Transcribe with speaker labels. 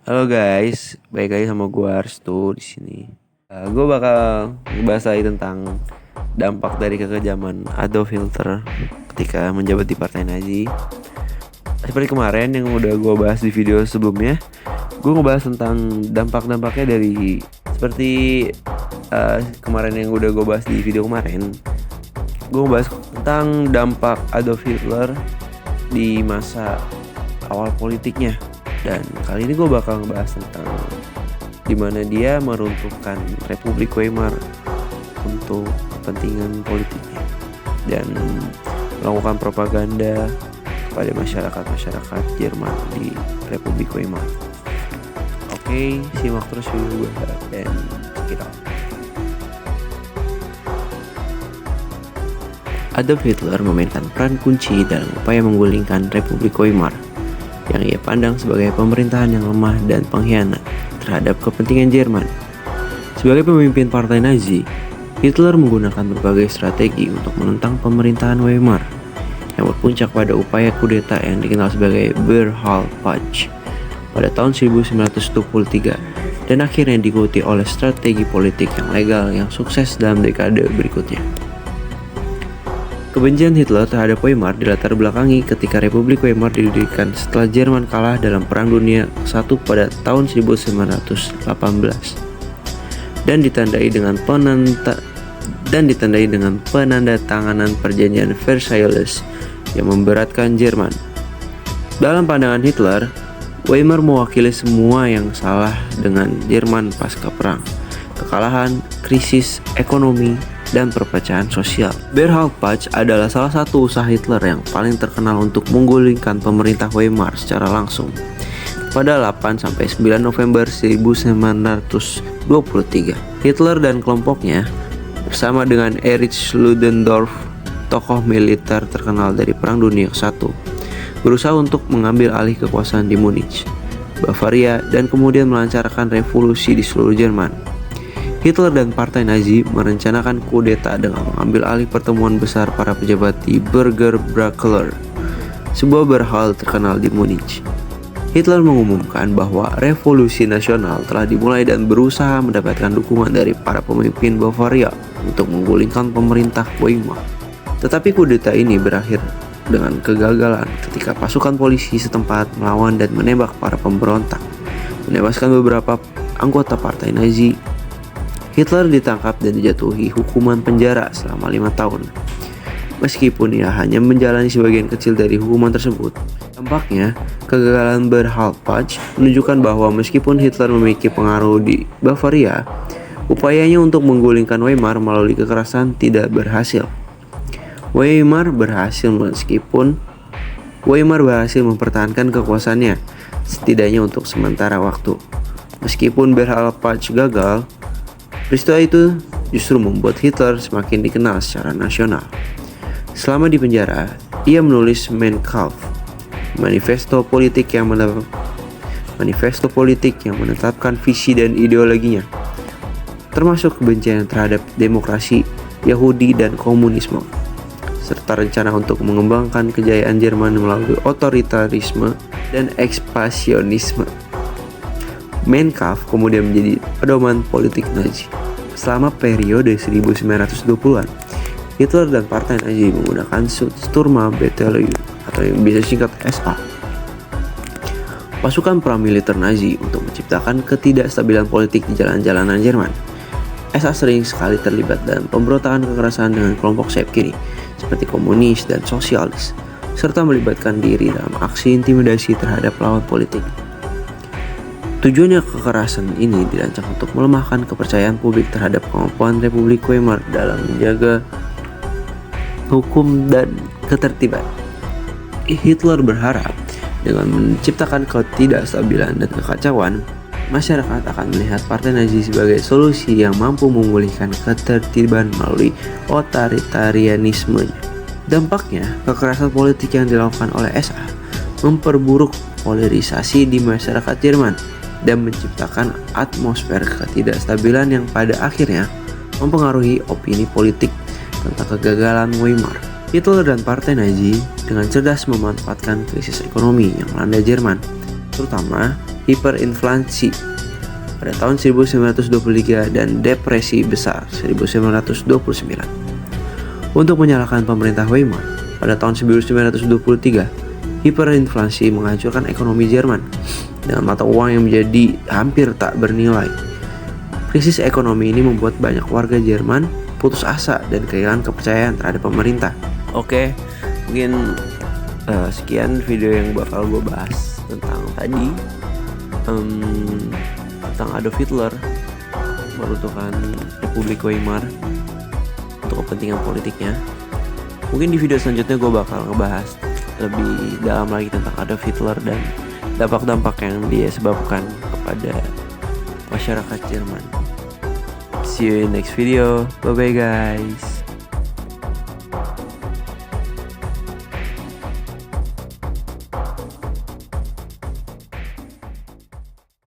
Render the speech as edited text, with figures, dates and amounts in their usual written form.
Speaker 1: Halo guys, balik lagi sama gue Arstu di sini. Gue bakal ngebahas lagi tentang dampak dari kekejaman Adolf Hitler ketika menjabat di Partai Nazi. Seperti kemarin yang udah gue bahas di video sebelumnya, gue ngebahas tentang dampak-dampaknya dari seperti kemarin yang udah gue bahas di video kemarin. Gue ngebahas tentang dampak Adolf Hitler di masa awal politiknya. Dan kali ini gue bakal ngebahas tentang dimana dia meruntuhkan Republik Weimar untuk kepentingan politiknya dan melakukan propaganda kepada masyarakat Jerman di Republik Weimar. Oke, simak terus video gue dan check it out. Adolf Hitler memainkan peran kunci dalam upaya menggulingkan Republik Weimar yang ia pandang sebagai pemerintahan yang lemah dan pengkhianat terhadap kepentingan Jerman. Sebagai pemimpin partai Nazi, Hitler menggunakan berbagai strategi untuk menentang pemerintahan Weimar yang berpuncak pada upaya kudeta yang dikenal sebagai Berhalputsch pada tahun 1923 dan akhirnya diikuti oleh strategi politik yang legal yang sukses dalam dekade berikutnya. Kebencian Hitler terhadap Weimar dilatar belakangi ketika Republik Weimar didirikan setelah Jerman kalah dalam Perang Dunia I pada tahun 1918 dan ditandai dengan penandatanganan Perjanjian Versailles yang memberatkan Jerman. Dalam pandangan Hitler, Weimar mewakili semua yang salah dengan Jerman pasca perang, kekalahan, krisis ekonomi, dan perpecahan sosial. Berhalputsch adalah salah satu usaha Hitler yang paling terkenal untuk menggulingkan pemerintah Weimar secara langsung. Pada 8-9 November 1923, Hitler dan kelompoknya bersama dengan Erich Ludendorff, tokoh militer terkenal dari Perang Dunia I, berusaha untuk mengambil alih kekuasaan di Munich, Bavaria, dan kemudian melancarkan revolusi di seluruh Jerman. Hitler dan Partai Nazi merencanakan kudeta dengan mengambil alih pertemuan besar para pejabat di Burgerbrückler, sebuah berhal terkenal di Munich. Hitler mengumumkan bahwa revolusi nasional telah dimulai dan berusaha mendapatkan dukungan dari para pemimpin Bavaria untuk menggulingkan pemerintah Weimar. Tetapi kudeta ini berakhir dengan kegagalan ketika pasukan polisi setempat melawan dan menembak para pemberontak, menewaskan beberapa anggota Partai Nazi. Hitler ditangkap dan dijatuhi hukuman penjara selama 5 tahun. Meskipun ia hanya menjalani sebagian kecil dari hukuman tersebut, tampaknya kegagalan Berhalputsch menunjukkan bahwa meskipun Hitler memiliki pengaruh di Bavaria, upayanya untuk menggulingkan Weimar melalui kekerasan tidak berhasil. Weimar berhasil mempertahankan kekuasaannya, setidaknya untuk sementara waktu. Meskipun Berhalputsch gagal, peristiwa itu justru membuat Hitler semakin dikenal secara nasional. Selama di penjara, ia menulis Mein Kampf, manifesto politik yang menetapkan visi dan ideologinya, termasuk kebencian terhadap demokrasi, Yahudi, dan komunisme, serta rencana untuk mengembangkan kejayaan Jerman melalui otoritarisme dan ekspansionisme. Mein Kampf kemudian menjadi pedoman politik Nazi. Selama periode 1920-an, Hitler dan Partai Nazi menggunakan Sturmbataillon atau yang bisa singkat SA, pasukan paramiliter Nazi, untuk menciptakan ketidakstabilan politik di jalan-jalanan Jerman. SA sering sekali terlibat dalam pemberontakan kekerasan dengan kelompok sayap kiri seperti komunis dan sosialis, serta melibatkan diri dalam aksi intimidasi terhadap lawan politik. Tujuannya kekerasan ini dirancang untuk melemahkan kepercayaan publik terhadap kemampuan Republik Weimar dalam menjaga hukum dan ketertiban. Hitler berharap dengan menciptakan ketidakstabilan dan kekacauan, masyarakat akan melihat Partai Nazi sebagai solusi yang mampu memulihkan ketertiban melalui otoritarianismenya. Dampaknya, kekerasan politik yang dilakukan oleh SA memperburuk polarisasi di masyarakat Jerman dan menciptakan atmosfer ketidakstabilan yang pada akhirnya mempengaruhi opini politik tentang kegagalan Weimar. Hitler dan Partai Nazi dengan cerdas memanfaatkan krisis ekonomi yang melanda Jerman, terutama hiperinflasi pada tahun 1923 dan depresi besar 1929. Untuk menyalahkan pemerintah Weimar, pada tahun 1923, hiperinflasi menghancurkan ekonomi Jerman dengan mata uang yang menjadi hampir tak bernilai. Krisis ekonomi ini membuat banyak warga Jerman putus asa dan kehilangan kepercayaan terhadap pemerintah. Oke, mungkin sekian video yang bakal gue bahas tentang tadi, tentang Adolf Hitler meruntuhkan Republik Weimar untuk kepentingan politiknya. Mungkin di video selanjutnya gue bakal ngebahas lebih dalam lagi tentang Adolf Hitler dan dampak-dampak yang dia sebabkan kepada masyarakat Jerman. See you in next video. Bye bye guys.